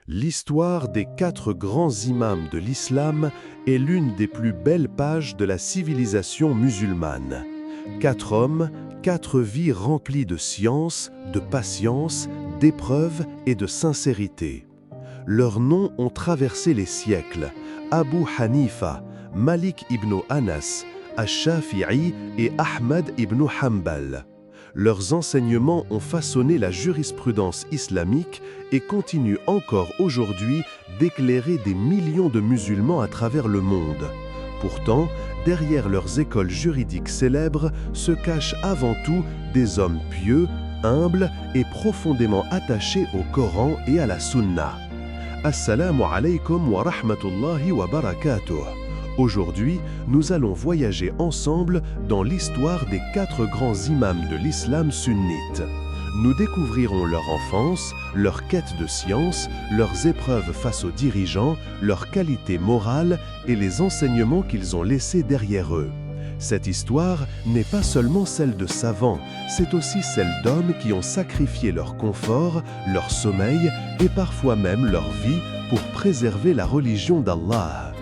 L'histoire des 4 grands imams de l'islam est l'une des plus belles pages de la civilisation musulmane. 4 hommes, 4 vies remplies de science, de patience, d'épreuve et de sincérité. Leurs noms ont traversé les siècles. Abu Hanifa, Malik ibn Anas, Ash-Shafi'i et Ahmad ibn Hanbal. Leurs enseignements ont façonné la jurisprudence islamique et continuent encore aujourd'hui d'éclairer des millions de musulmans à travers le monde. Pourtant, derrière leurs écoles juridiques célèbres se cachent avant tout des hommes pieux, humbles et profondément attachés au Coran et à la Sunna. Assalamu alaykum wa rahmatullahi wa barakatuh. Aujourd'hui, nous allons voyager ensemble dans l'histoire des 4 grands imams de l'islam sunnite. Nous découvrirons leur enfance, leur quête de science, leurs épreuves face aux dirigeants, leurs qualités morales et les enseignements qu'ils ont laissés derrière eux. Cette histoire n'est pas seulement celle de savants, c'est aussi celle d'hommes qui ont sacrifié leur confort, leur sommeil et parfois même leur vie pour préserver la religion d'Allah.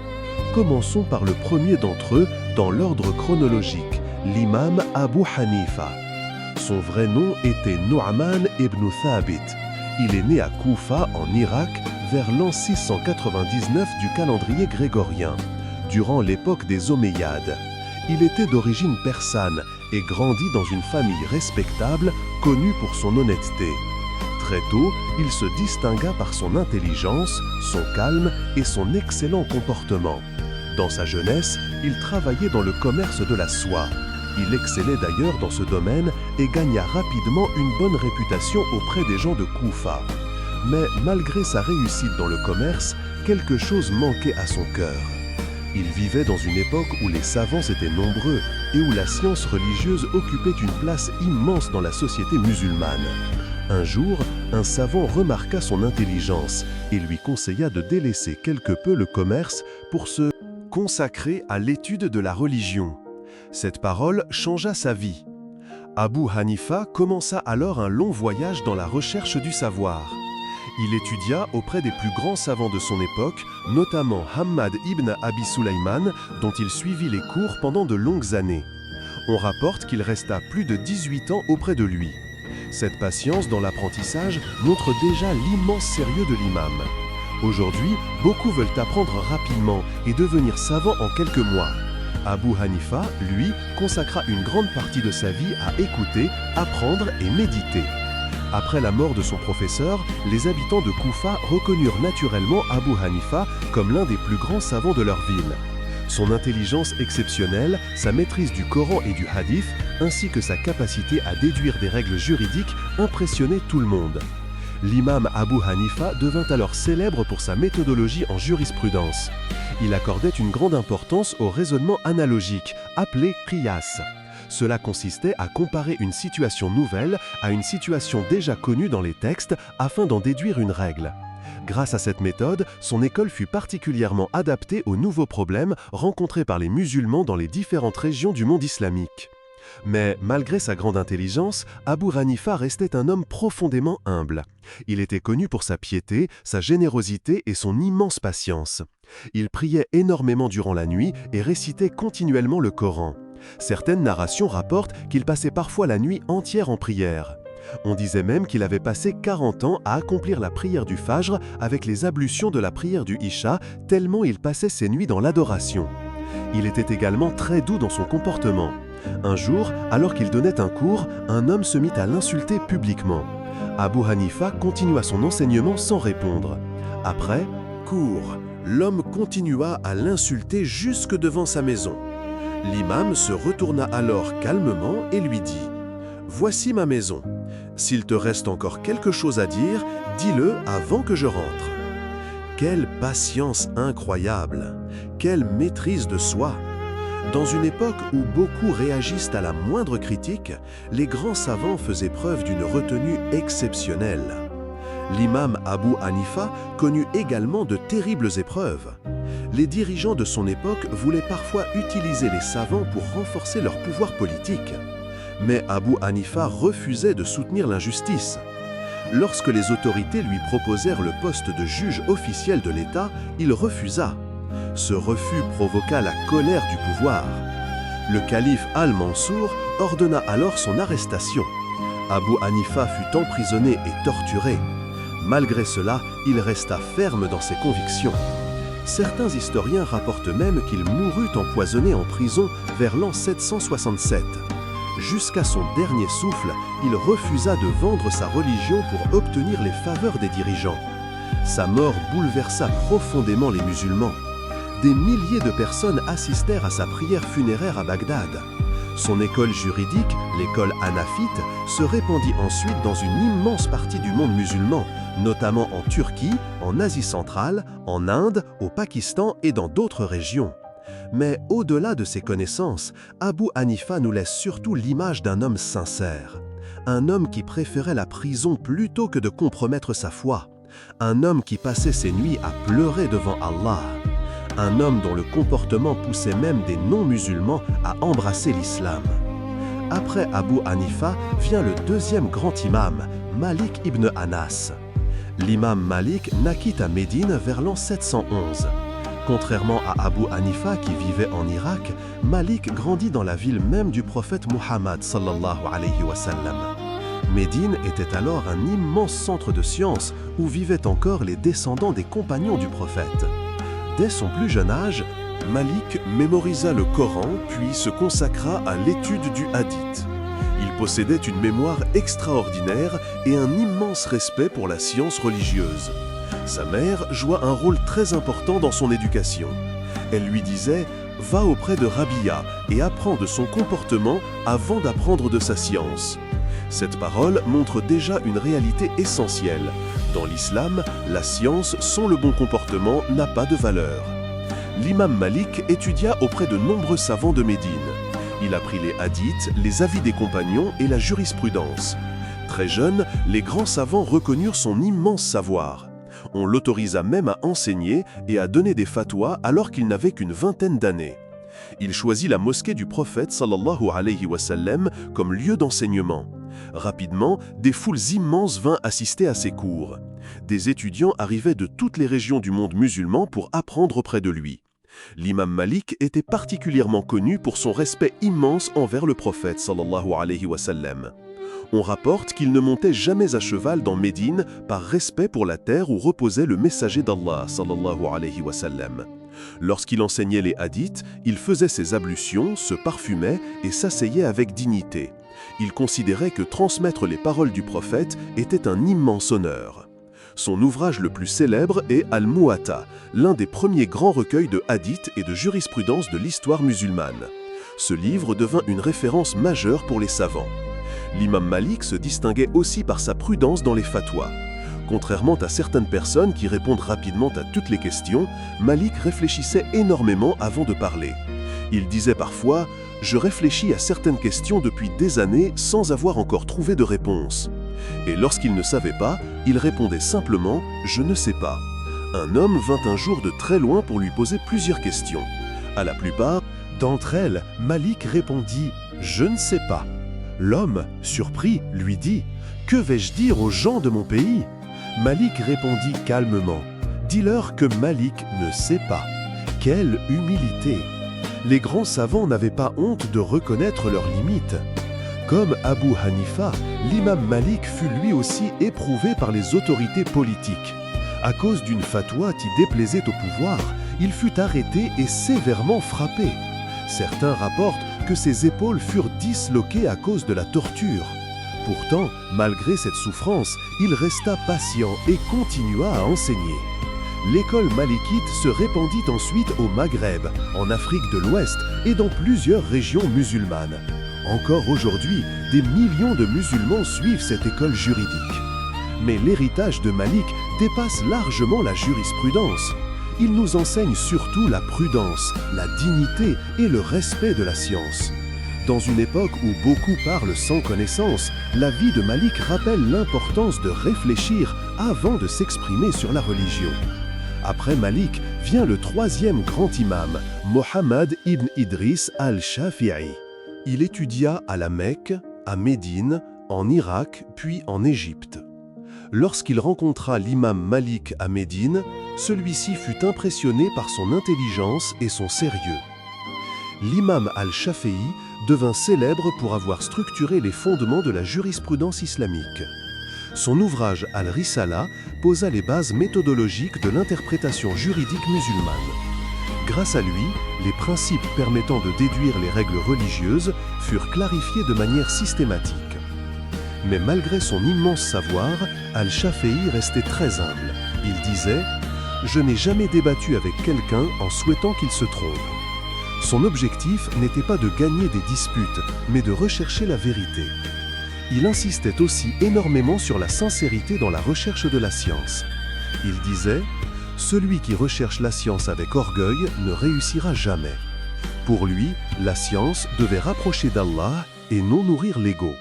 Commençons par le premier d'entre eux dans l'ordre chronologique, l'imam Abu Hanifa. Son vrai nom était Nu'man ibn Thabit. Il est né à Koufa en Irak vers l'an 699 du calendrier grégorien, durant l'époque des Omeyyades. Il était d'origine persane et grandit dans une famille respectable connue pour son honnêteté. Très tôt, il se distingua par son intelligence, son calme et son excellent comportement. Dans sa jeunesse, il travaillait dans le commerce de la soie. Il excellait d'ailleurs dans ce domaine et gagna rapidement une bonne réputation auprès des gens de Koufa. Mais malgré sa réussite dans le commerce, quelque chose manquait à son cœur. Il vivait dans une époque où les savants étaient nombreux et où la science religieuse occupait une place immense dans la société musulmane. Un jour, un savant remarqua son intelligence et lui conseilla de délaisser quelque peu le commerce pour se consacrer à l'étude de la religion. Cette parole changea sa vie. Abu Hanifa commença alors un long voyage dans la recherche du savoir. Il étudia auprès des plus grands savants de son époque, notamment Hammad ibn Abi Sulaiman, dont il suivit les cours pendant de longues années. On rapporte qu'il resta plus de 18 ans auprès de lui. Cette patience dans l'apprentissage montre déjà l'immense sérieux de l'imam. Aujourd'hui, beaucoup veulent apprendre rapidement et devenir savants en quelques mois. Abu Hanifa, lui, consacra une grande partie de sa vie à écouter, apprendre et méditer. Après la mort de son professeur, les habitants de Koufa reconnurent naturellement Abu Hanifa comme l'un des plus grands savants de leur ville. Son intelligence exceptionnelle, sa maîtrise du Coran et du Hadith, ainsi que sa capacité à déduire des règles juridiques impressionnaient tout le monde. L'imam Abu Hanifa devint alors célèbre pour sa méthodologie en jurisprudence. Il accordait une grande importance au raisonnement analogique, appelé qiyas. Cela consistait à comparer une situation nouvelle à une situation déjà connue dans les textes afin d'en déduire une règle. Grâce à cette méthode, son école fut particulièrement adaptée aux nouveaux problèmes rencontrés par les musulmans dans les différentes régions du monde islamique. Mais malgré sa grande intelligence, Abu Hanifa restait un homme profondément humble. Il était connu pour sa piété, sa générosité et son immense patience. Il priait énormément durant la nuit et récitait continuellement le Coran. Certaines narrations rapportent qu'il passait parfois la nuit entière en prière. On disait même qu'il avait passé 40 ans à accomplir la prière du Fajr avec les ablutions de la prière du Isha, tellement il passait ses nuits dans l'adoration. Il était également très doux dans son comportement. Un jour, alors qu'il donnait un cours, un homme se mit à l'insulter publiquement. Abu Hanifa continua son enseignement sans répondre. Après, cours, l'homme continua à l'insulter jusque devant sa maison. L'imam se retourna alors calmement et lui dit « Voici ma maison. S'il te reste encore quelque chose à dire, dis-le avant que je rentre. » Quelle patience incroyable! Quelle maîtrise de soi! Dans une époque où beaucoup réagissent à la moindre critique, les grands savants faisaient preuve d'une retenue exceptionnelle. L'imam Abu Hanifa connut également de terribles épreuves. Les dirigeants de son époque voulaient parfois utiliser les savants pour renforcer leur pouvoir politique. Mais Abu Hanifa refusait de soutenir l'injustice. Lorsque les autorités lui proposèrent le poste de juge officiel de l'État, il refusa. Ce refus provoqua la colère du pouvoir. Le calife Al-Mansour ordonna alors son arrestation. Abu Hanifa fut emprisonné et torturé. Malgré cela, il resta ferme dans ses convictions. Certains historiens rapportent même qu'il mourut empoisonné en prison vers l'an 767. Jusqu'à son dernier souffle, il refusa de vendre sa religion pour obtenir les faveurs des dirigeants. Sa mort bouleversa profondément les musulmans. Des milliers de personnes assistèrent à sa prière funéraire à Bagdad. Son école juridique, l'école hanafite, se répandit ensuite dans une immense partie du monde musulman, notamment en Turquie, en Asie centrale, en Inde, au Pakistan et dans d'autres régions. Mais au-delà de ses connaissances, Abu Hanifa nous laisse surtout l'image d'un homme sincère. Un homme qui préférait la prison plutôt que de compromettre sa foi. Un homme qui passait ses nuits à pleurer devant Allah. Un homme dont le comportement poussait même des non-musulmans à embrasser l'islam. Après Abu Hanifa vient le deuxième grand imam, Malik ibn Anas. L'imam Malik naquit à Médine vers l'an 711. Contrairement à Abu Hanifa qui vivait en Irak, Malik grandit dans la ville même du prophète Muhammad sallallahu alayhi wa sallam. Médine était alors un immense centre de sciences où vivaient encore les descendants des compagnons du prophète. Dès son plus jeune âge, Malik mémorisa le Coran puis se consacra à l'étude du hadith. Il possédait une mémoire extraordinaire et un immense respect pour la science religieuse. Sa mère joua un rôle très important dans son éducation. Elle lui disait « Va auprès de Rabia et apprends de son comportement avant d'apprendre de sa science ». Cette parole montre déjà une réalité essentielle. Dans l'islam, la science sans le bon comportement n'a pas de valeur. L'imam Malik étudia auprès de nombreux savants de Médine. Il apprit les hadiths, les avis des compagnons et la jurisprudence. Très jeune, les grands savants reconnurent son immense savoir. On l'autorisa même à enseigner et à donner des fatwas alors qu'il n'avait qu'une vingtaine d'années. Il choisit la mosquée du prophète sallallahu alayhi wa sallam comme lieu d'enseignement. Rapidement, des foules immenses vinrent assister à ses cours. Des étudiants arrivaient de toutes les régions du monde musulman pour apprendre auprès de lui. L'imam Malik était particulièrement connu pour son respect immense envers le prophète sallallahu alayhi wa sallam. On rapporte qu'il ne montait jamais à cheval dans Médine par respect pour la terre où reposait le messager d'Allah sallallahu alayhi wa sallam. Lorsqu'il enseignait les hadiths, il faisait ses ablutions, se parfumait et s'asseyait avec dignité. Il considérait que transmettre les paroles du prophète était un immense honneur. Son ouvrage le plus célèbre est Al-Muwatta, l'un des premiers grands recueils de hadiths et de jurisprudence de l'histoire musulmane. Ce livre devint une référence majeure pour les savants. L'imam Malik se distinguait aussi par sa prudence dans les fatwas. Contrairement à certaines personnes qui répondent rapidement à toutes les questions, Malik réfléchissait énormément avant de parler. Il disait parfois « Je réfléchis à certaines questions depuis des années sans avoir encore trouvé de réponse ». Et lorsqu'il ne savait pas, il répondait simplement « Je ne sais pas ». Un homme vint un jour de très loin pour lui poser plusieurs questions. À la plupart d'entre elles, Malik répondit « Je ne sais pas ». L'homme, surpris, lui dit « Que vais-je dire aux gens de mon pays ?» Malik répondit calmement « Dis-leur que Malik ne sait pas. » Quelle humilité! Les grands savants n'avaient pas honte de reconnaître leurs limites. Comme Abu Hanifa, l'imam Malik fut lui aussi éprouvé par les autorités politiques. À cause d'une fatwa qui déplaisait au pouvoir, il fut arrêté et sévèrement frappé. Certains rapportent que ses épaules furent disloquées à cause de la torture. Pourtant, malgré cette souffrance, il resta patient et continua à enseigner. L'école malikite se répandit ensuite au Maghreb, en Afrique de l'Ouest et dans plusieurs régions musulmanes. Encore aujourd'hui, des millions de musulmans suivent cette école juridique. Mais l'héritage de Malik dépasse largement la jurisprudence. Il nous enseigne surtout la prudence, la dignité et le respect de la science. Dans une époque où beaucoup parlent sans connaissance, la vie de Malik rappelle l'importance de réfléchir avant de s'exprimer sur la religion. Après Malik vient le troisième grand imam, Mohammed ibn Idris al-Shafi'i. Il étudia à la Mecque, à Médine, en Irak puis en Égypte. Lorsqu'il rencontra l'imam Malik à Médine, celui-ci fut impressionné par son intelligence et son sérieux. L'imam al-Shafi'i devint célèbre pour avoir structuré les fondements de la jurisprudence islamique. Son ouvrage Al-Risala posa les bases méthodologiques de l'interprétation juridique musulmane. Grâce à lui, les principes permettant de déduire les règles religieuses furent clarifiés de manière systématique. Mais malgré son immense savoir, al-Shafi'i restait très humble. Il disait « Je n'ai jamais débattu avec quelqu'un en souhaitant qu'il se trompe ». Son objectif n'était pas de gagner des disputes, mais de rechercher la vérité. Il insistait aussi énormément sur la sincérité dans la recherche de la science. Il disait « Celui qui recherche la science avec orgueil ne réussira jamais ». Pour lui, la science devait rapprocher d'Allah et non nourrir l'ego.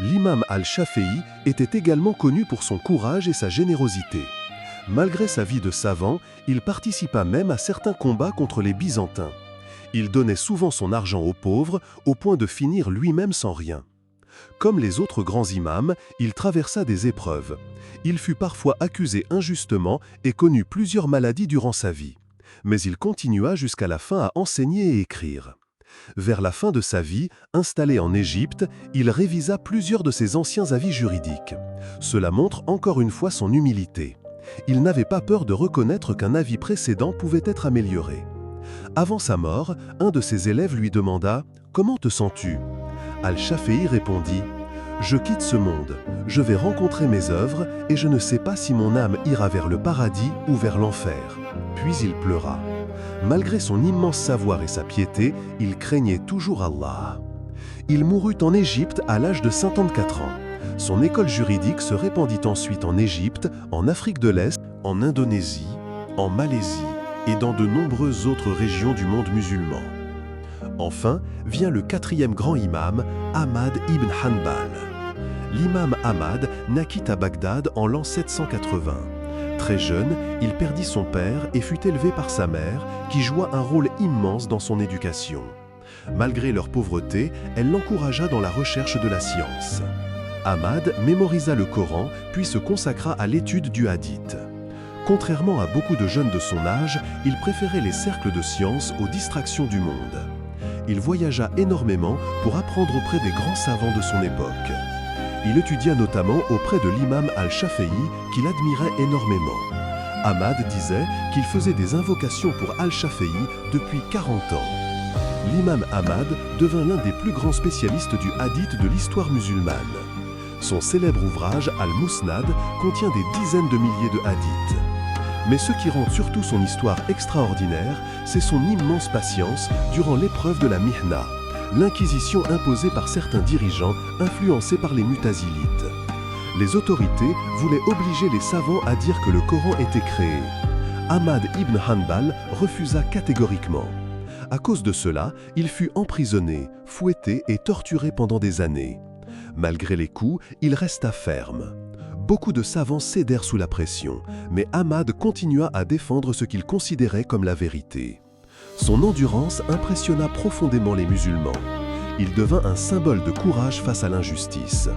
L'imam al-Shafi'i était également connu pour son courage et sa générosité. Malgré sa vie de savant, il participa même à certains combats contre les Byzantins. Il donnait souvent son argent aux pauvres, au point de finir lui-même sans rien. Comme les autres grands imams, il traversa des épreuves. Il fut parfois accusé injustement et connut plusieurs maladies durant sa vie. Mais il continua jusqu'à la fin à enseigner et écrire. Vers la fin de sa vie, installé en Égypte, il révisa plusieurs de ses anciens avis juridiques. Cela montre encore une fois son humilité. Il n'avait pas peur de reconnaître qu'un avis précédent pouvait être amélioré. Avant sa mort, un de ses élèves lui demanda « Comment te sens-tu » Al-Shafi'i répondit « Je quitte ce monde, je vais rencontrer mes œuvres et je ne sais pas si mon âme ira vers le paradis ou vers l'enfer. » Puis il pleura. Malgré son immense savoir et sa piété, il craignait toujours Allah. Il mourut en Égypte à l'âge de 54 ans. Son école juridique se répandit ensuite en Égypte, en Afrique de l'Est, en Indonésie, en Malaisie et dans de nombreuses autres régions du monde musulman. Enfin, vient le quatrième grand imam, Ahmad ibn Hanbal. L'imam Ahmad naquit à Bagdad en l'an 780. Très jeune, il perdit son père et fut élevé par sa mère, qui joua un rôle immense dans son éducation. Malgré leur pauvreté, elle l'encouragea dans la recherche de la science. Ahmad mémorisa le Coran, puis se consacra à l'étude du hadith. Contrairement à beaucoup de jeunes de son âge, il préférait les cercles de science aux distractions du monde. Il voyagea énormément pour apprendre auprès des grands savants de son époque. Il étudia notamment auprès de l'imam al-Shafi'i, qu'il admirait énormément. Ahmad disait qu'il faisait des invocations pour al-Shafi'i depuis 40 ans. L'imam Ahmad devint l'un des plus grands spécialistes du hadith de l'histoire musulmane. Son célèbre ouvrage Al-Musnad contient des dizaines de milliers de hadiths. Mais ce qui rend surtout son histoire extraordinaire, c'est son immense patience durant l'épreuve de la Mihna, l'inquisition imposée par certains dirigeants influencés par les Mutazilites. Les autorités voulaient obliger les savants à dire que le Coran était créé. Ahmad ibn Hanbal refusa catégoriquement. À cause de cela, il fut emprisonné, fouetté et torturé pendant des années. Malgré les coups, il resta ferme. Beaucoup de savants cédèrent sous la pression, mais Ahmad continua à défendre ce qu'il considérait comme la vérité. Son endurance impressionna profondément les musulmans. Il devint un symbole de courage face à l'injustice.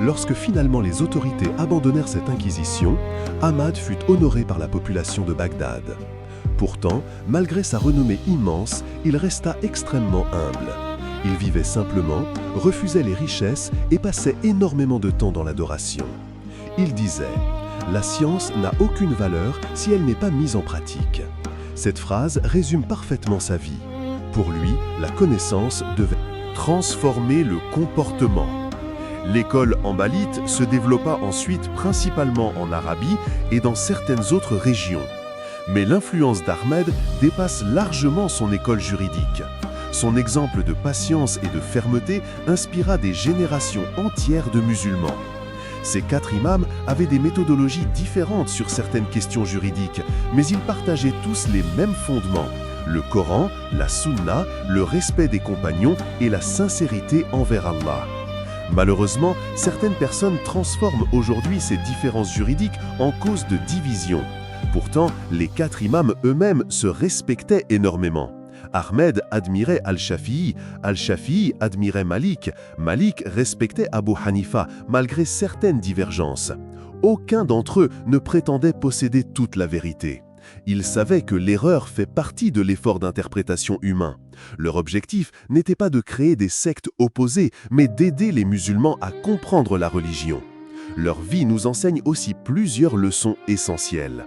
Lorsque finalement les autorités abandonnèrent cette inquisition, Ahmad fut honoré par la population de Bagdad. Pourtant, malgré sa renommée immense, il resta extrêmement humble. Il vivait simplement, refusait les richesses et passait énormément de temps dans l'adoration. Il disait « La science n'a aucune valeur si elle n'est pas mise en pratique ». Cette phrase résume parfaitement sa vie. Pour lui, la connaissance devait transformer le comportement. L'école hanbalite se développa ensuite principalement en Arabie et dans certaines autres régions. Mais l'influence d'Ahmed dépasse largement son école juridique. Son exemple de patience et de fermeté inspira des générations entières de musulmans. Ces 4 imams avaient des méthodologies différentes sur certaines questions juridiques, mais ils partageaient tous les mêmes fondements: le Coran, la Sunna, le respect des compagnons et la sincérité envers Allah. Malheureusement, certaines personnes transforment aujourd'hui ces différences juridiques en cause de division. Pourtant, les 4 imams eux-mêmes se respectaient énormément. Ahmed admirait Al-Shafi'i, Al-Shafi'i admirait Malik, Malik respectait Abu Hanifa malgré certaines divergences. Aucun d'entre eux ne prétendait posséder toute la vérité. Ils savaient que l'erreur fait partie de l'effort d'interprétation humain. Leur objectif n'était pas de créer des sectes opposées, mais d'aider les musulmans à comprendre la religion. Leur vie nous enseigne aussi plusieurs leçons essentielles.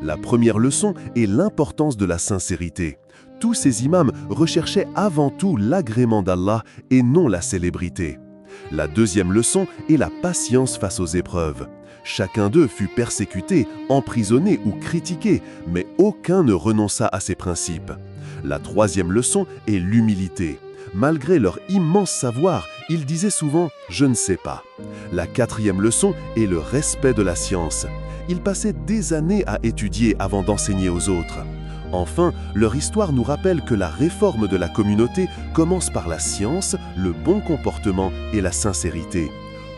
La première leçon est l'importance de la sincérité. Tous ces imams recherchaient avant tout l'agrément d'Allah et non la célébrité. La deuxième leçon est la patience face aux épreuves. Chacun d'eux fut persécuté, emprisonné ou critiqué, mais aucun ne renonça à ses principes. La troisième leçon est l'humilité. Malgré leur immense savoir, ils disaient souvent « je ne sais pas ». La quatrième leçon est le respect de la science. Ils passaient des années à étudier avant d'enseigner aux autres. Enfin, leur histoire nous rappelle que la réforme de la communauté commence par la science, le bon comportement et la sincérité.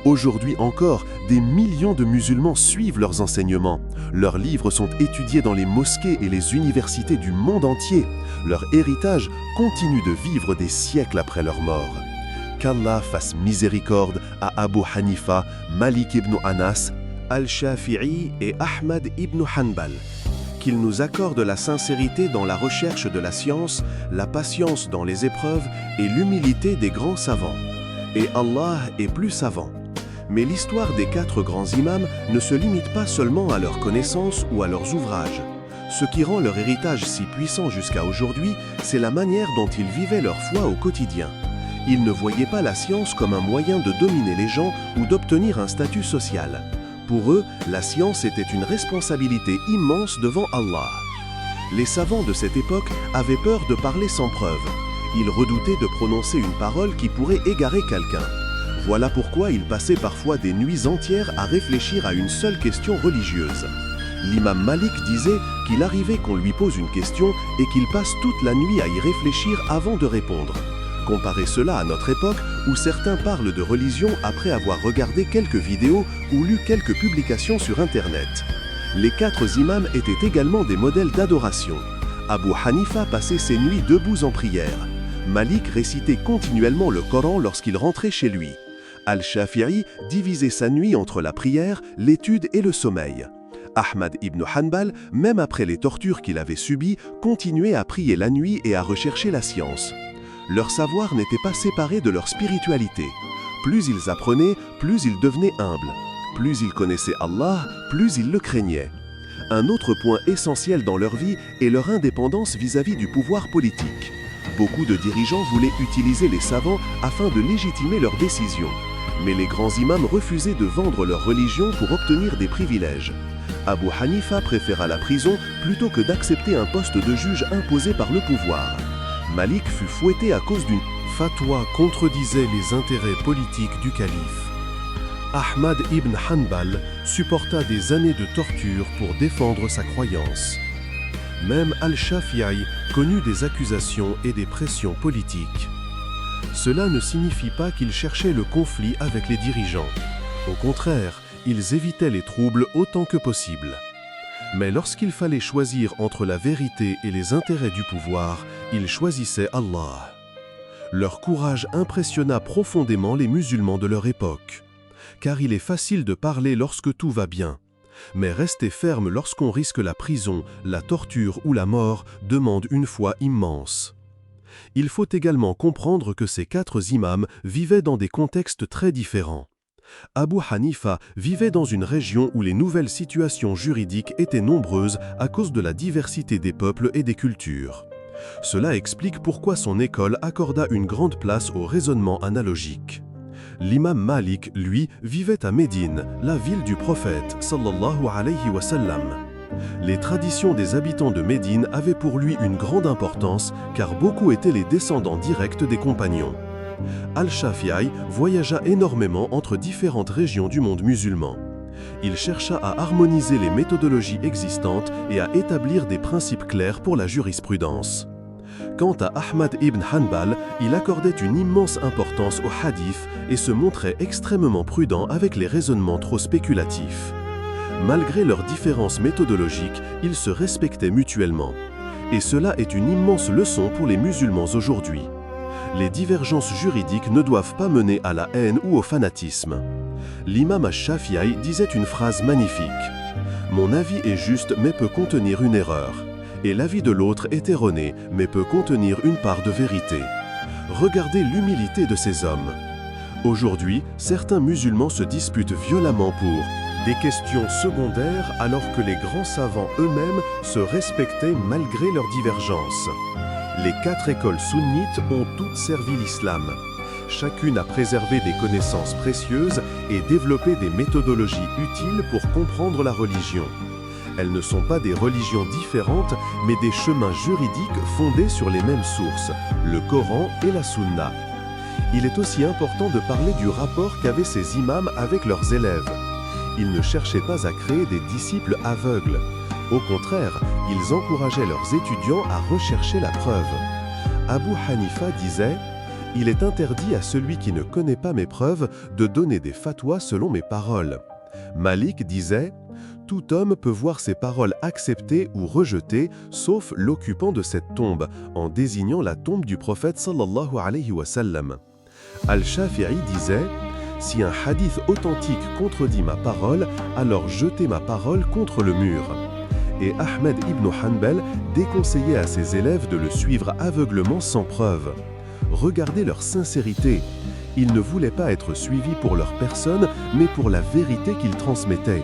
Aujourd'hui encore, des millions de musulmans suivent leurs enseignements. Leurs livres sont étudiés dans les mosquées et les universités du monde entier. Leur héritage continue de vivre des siècles après leur mort. Qu'Allah fasse miséricorde à Abu Hanifa, Malik ibn Anas, Al-Shafi'i et Ahmad ibn Hanbal. Qu'il nous accorde la sincérité dans la recherche de la science, la patience dans les épreuves et l'humilité des grands savants. Et Allah est plus savant. Mais l'histoire des 4 grands imams ne se limite pas seulement à leurs connaissances ou à leurs ouvrages. Ce qui rend leur héritage si puissant jusqu'à aujourd'hui, c'est la manière dont ils vivaient leur foi au quotidien. Ils ne voyaient pas la science comme un moyen de dominer les gens ou d'obtenir un statut social. Pour eux, la science était une responsabilité immense devant Allah. Les savants de cette époque avaient peur de parler sans preuve. Ils redoutaient de prononcer une parole qui pourrait égarer quelqu'un. Voilà pourquoi ils passaient parfois des nuits entières à réfléchir à une seule question religieuse. L'imam Malik disait qu'il arrivait qu'on lui pose une question et qu'il passe toute la nuit à y réfléchir avant de répondre. Comparez cela à notre époque où certains parlent de religion après avoir regardé quelques vidéos ou lu quelques publications sur Internet. Les 4 imams étaient également des modèles d'adoration. Abu Hanifa passait ses nuits debout en prière. Malik récitait continuellement le Coran lorsqu'il rentrait chez lui. Al-Shafi'i divisait sa nuit entre la prière, l'étude et le sommeil. Ahmad ibn Hanbal, même après les tortures qu'il avait subies, continuait à prier la nuit et à rechercher la science. Leur savoir n'était pas séparé de leur spiritualité. Plus ils apprenaient, plus ils devenaient humbles. Plus ils connaissaient Allah, plus ils le craignaient. Un autre point essentiel dans leur vie est leur indépendance vis-à-vis du pouvoir politique. Beaucoup de dirigeants voulaient utiliser les savants afin de légitimer leurs décisions. Mais les grands imams refusaient de vendre leur religion pour obtenir des privilèges. Abu Hanifa préféra la prison plutôt que d'accepter un poste de juge imposé par le pouvoir. Malik fut fouetté à cause d'une fatwa contredisait les intérêts politiques du calife. Ahmad ibn Hanbal supporta des années de torture pour défendre sa croyance. Même Al-Shafi'i connut des accusations et des pressions politiques. Cela ne signifie pas qu'ils cherchaient le conflit avec les dirigeants. Au contraire, ils évitaient les troubles autant que possible. Mais lorsqu'il fallait choisir entre la vérité et les intérêts du pouvoir, ils choisissaient Allah. Leur courage impressionna profondément les musulmans de leur époque. Car il est facile de parler lorsque tout va bien. Mais rester ferme lorsqu'on risque la prison, la torture ou la mort demande une foi immense. Il faut également comprendre que ces 4 imams vivaient dans des contextes très différents. Abu Hanifa vivait dans une région où les nouvelles situations juridiques étaient nombreuses à cause de la diversité des peuples et des cultures. Cela explique pourquoi son école accorda une grande place au raisonnement analogique. L'imam Malik, lui, vivait à Médine, la ville du prophète, sallallahu alayhi wa sallam. Les traditions des habitants de Médine avaient pour lui une grande importance car beaucoup étaient les descendants directs des compagnons. Al-Shafi'i voyagea énormément entre différentes régions du monde musulman. Il chercha à harmoniser les méthodologies existantes et à établir des principes clairs pour la jurisprudence. Quant à Ahmad ibn Hanbal, il accordait une immense importance au hadith et se montrait extrêmement prudent avec les raisonnements trop spéculatifs. Malgré leurs différences méthodologiques, ils se respectaient mutuellement. Et cela est une immense leçon pour les musulmans aujourd'hui. Les divergences juridiques ne doivent pas mener à la haine ou au fanatisme. L'imam al-Shafi'i disait une phrase magnifique. « Mon avis est juste mais peut contenir une erreur, et l'avis de l'autre est erroné mais peut contenir une part de vérité. » Regardez l'humilité de ces hommes. Aujourd'hui, certains musulmans se disputent violemment pour des questions secondaires alors que les grands savants eux-mêmes se respectaient malgré leurs divergences. Les 4 écoles sunnites ont toutes servi l'islam. Chacune a préservé des connaissances précieuses et développé des méthodologies utiles pour comprendre la religion. Elles ne sont pas des religions différentes, mais des chemins juridiques fondés sur les mêmes sources, le Coran et la Sunna. Il est aussi important de parler du rapport qu'avaient ces imams avec leurs élèves. Ils ne cherchaient pas à créer des disciples aveugles. Au contraire, ils encourageaient leurs étudiants à rechercher la preuve. Abu Hanifa disait « Il est interdit à celui qui ne connaît pas mes preuves de donner des fatwas selon mes paroles. » Malik disait « Tout homme peut voir ses paroles acceptées ou rejetées, sauf l'occupant de cette tombe, en désignant la tombe du prophète sallallahu alayhi wa sallam. » Al-Shafi'i disait « Si un hadith authentique contredit ma parole, alors jetez ma parole contre le mur. » Et Ahmed ibn Hanbal déconseillait à ses élèves de le suivre aveuglement sans preuve. Regardez leur sincérité. Ils ne voulaient pas être suivis pour leur personne, mais pour la vérité qu'ils transmettaient.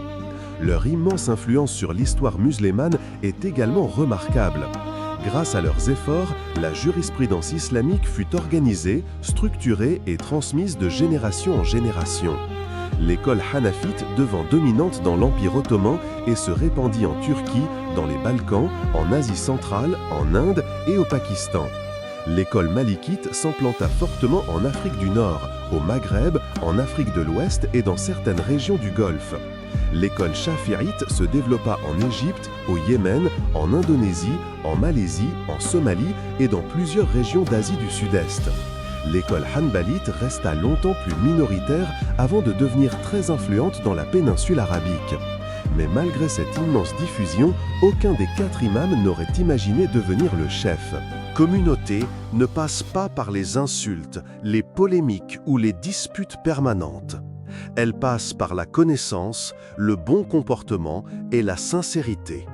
Leur immense influence sur l'histoire musulmane est également remarquable. Grâce à leurs efforts, la jurisprudence islamique fut organisée, structurée et transmise de génération en génération. L'école hanafite devint dominante dans l'Empire ottoman et se répandit en Turquie, dans les Balkans, en Asie centrale, en Inde et au Pakistan. L'école malikite s'implanta fortement en Afrique du Nord, au Maghreb, en Afrique de l'Ouest et dans certaines régions du Golfe. L'école shafi'ite se développa en Égypte, au Yémen, en Indonésie, en Malaisie, en Somalie et dans plusieurs régions d'Asie du Sud-Est. L'école hanbalite resta longtemps plus minoritaire avant de devenir très influente dans la péninsule arabique. Mais malgré cette immense diffusion, aucun des 4 imams n'aurait imaginé devenir le chef. Communauté ne passe pas par les insultes, les polémiques ou les disputes permanentes. Elle passe par la connaissance, le bon comportement et la sincérité.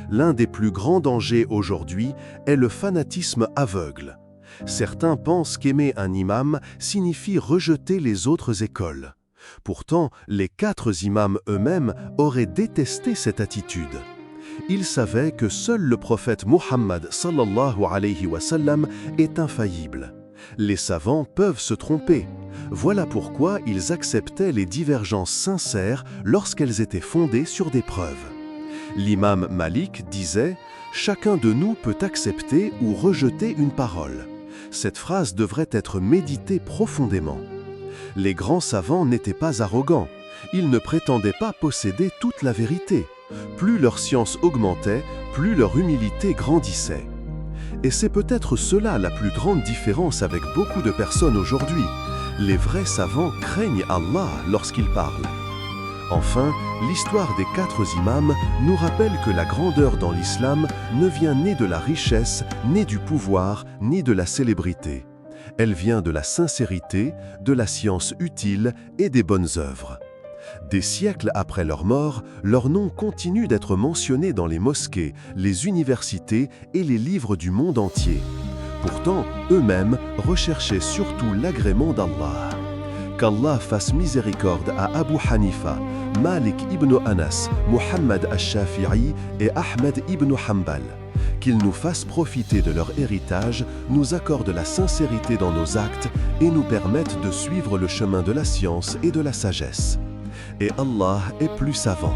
L'un des plus grands dangers aujourd'hui est le fanatisme aveugle. Certains pensent qu'aimer un imam signifie rejeter les autres écoles. Pourtant, les 4 imams eux-mêmes auraient détesté cette attitude. Ils savaient que seul le prophète Muhammad sallallahu alayhi wa sallam est infaillible. Les savants peuvent se tromper. Voilà pourquoi ils acceptaient les divergences sincères lorsqu'elles étaient fondées sur des preuves. L'imam Malik disait « Chacun de nous peut accepter ou rejeter une parole. » Cette phrase devrait être méditée profondément. Les grands savants n'étaient pas arrogants. Ils ne prétendaient pas posséder toute la vérité. Plus leur science augmentait, plus leur humilité grandissait. Et c'est peut-être cela la plus grande différence avec beaucoup de personnes aujourd'hui. Les vrais savants craignent Allah lorsqu'ils parlent. Enfin, l'histoire des 4 imams nous rappelle que la grandeur dans l'islam ne vient ni de la richesse, ni du pouvoir, ni de la célébrité. Elle vient de la sincérité, de la science utile et des bonnes œuvres. Des siècles après leur mort, leur nom continue d'être mentionné dans les mosquées, les universités et les livres du monde entier. Pourtant, eux-mêmes recherchaient surtout l'agrément d'Allah. Qu'Allah fasse miséricorde à Abu Hanifa, Malik ibn Anas, Muhammad al-Shafi'i et Ahmed ibn Hanbal. Qu'ils nous fassent profiter de leur héritage, nous accordent la sincérité dans nos actes et nous permettent de suivre le chemin de la science et de la sagesse. Et Allah est plus savant.